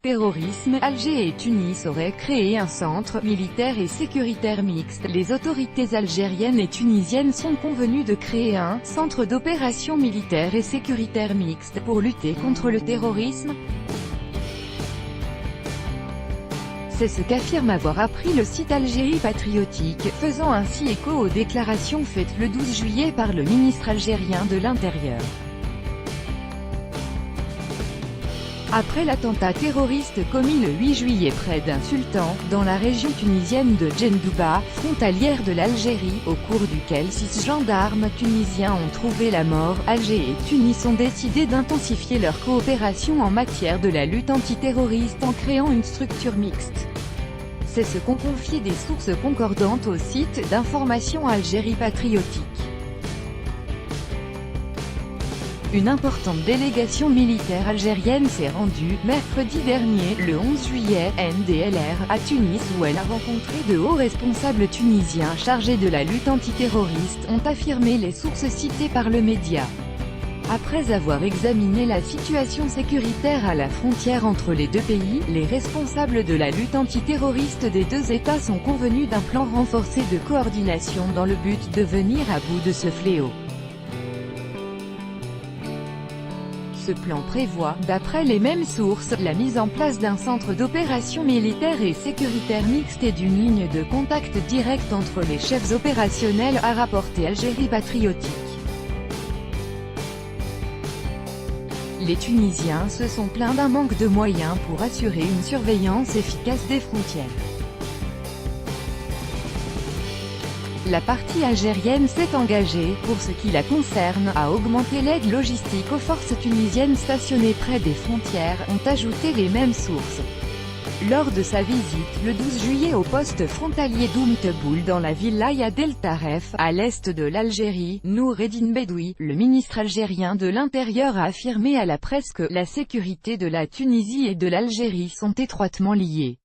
anti-terrorisme, Alger et Tunis auraient créé un centre militaire et sécuritaire mixte. Les autorités algériennes et tunisiennes sont convenues de créer un centre d'opération militaire et sécuritaire mixte pour lutter contre le terrorisme. C'est ce qu'affirme avoir appris le site Algérie Patriotique, faisant ainsi écho aux déclarations faites le 12 juillet par le ministre algérien de l'Intérieur. Après l'attentat terroriste commis le 8 juillet près d'un sultan, dans la région tunisienne de Djendouba, frontalière de l'Algérie, au cours duquel 6 gendarmes tunisiens ont trouvé la mort, Alger et Tunis ont décidé d'intensifier leur coopération en matière de la lutte antiterroriste en créant une structure mixte. C'est ce qu'ont confié des sources concordantes au site d'information Algérie Patriotique. Une importante délégation militaire algérienne s'est rendue, mercredi dernier, le 11 juillet, NDLR, à Tunis où elle a rencontré de hauts responsables tunisiens chargés de la lutte antiterroriste, ont affirmé les sources citées par le média. Après avoir examiné la situation sécuritaire à la frontière entre les deux pays, les responsables de la lutte antiterroriste des deux États sont convenus d'un plan renforcé de coordination dans le but de venir à bout de ce fléau. Ce plan prévoit, d'après les mêmes sources, la mise en place d'un centre d'opération militaire et sécuritaire mixte et d'une ligne de contact direct entre les chefs opérationnels, a rapporté Algérie Patriotique. Les Tunisiens se sont plaints d'un manque de moyens pour assurer une surveillance efficace des frontières. La partie algérienne s'est engagée, pour ce qui la concerne, à augmenter l'aide logistique aux forces tunisiennes stationnées près des frontières, ont ajouté les mêmes sources. Lors de sa visite, le 12 juillet au poste frontalier d'Oumteboul dans la wilaya d'El Taref, à l'est de l'Algérie, Nour Eddine Bedoui, le ministre algérien de l'Intérieur a affirmé à la presse que « la sécurité de la Tunisie et de l'Algérie sont étroitement liées ».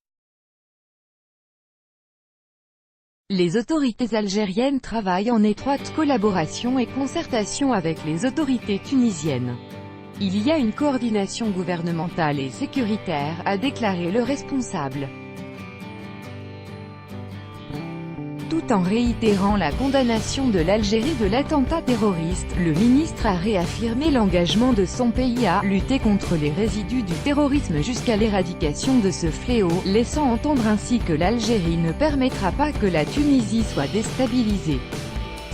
Les autorités algériennes travaillent en étroite collaboration et concertation avec les autorités tunisiennes. Il y a une coordination gouvernementale et sécuritaire, a déclaré le responsable. Tout en réitérant la condamnation de l'Algérie de l'attentat terroriste, le ministre a réaffirmé l'engagement de son pays à lutter contre les résidus du terrorisme jusqu'à l'éradication de ce fléau, laissant entendre ainsi que l'Algérie ne permettra pas que la Tunisie soit déstabilisée.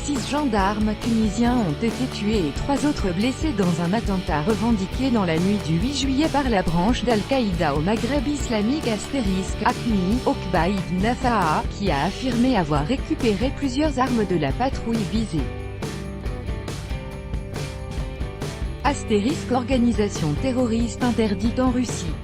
6 gendarmes tunisiens ont été tués et 3 autres blessés dans un attentat revendiqué dans la nuit du 8 juillet par la branche d'Al-Qaïda au Maghreb islamique *Akmi Okba ibn Nafa'a, qui a affirmé avoir récupéré plusieurs armes de la patrouille visée. * Organisation terroriste interdite en Russie.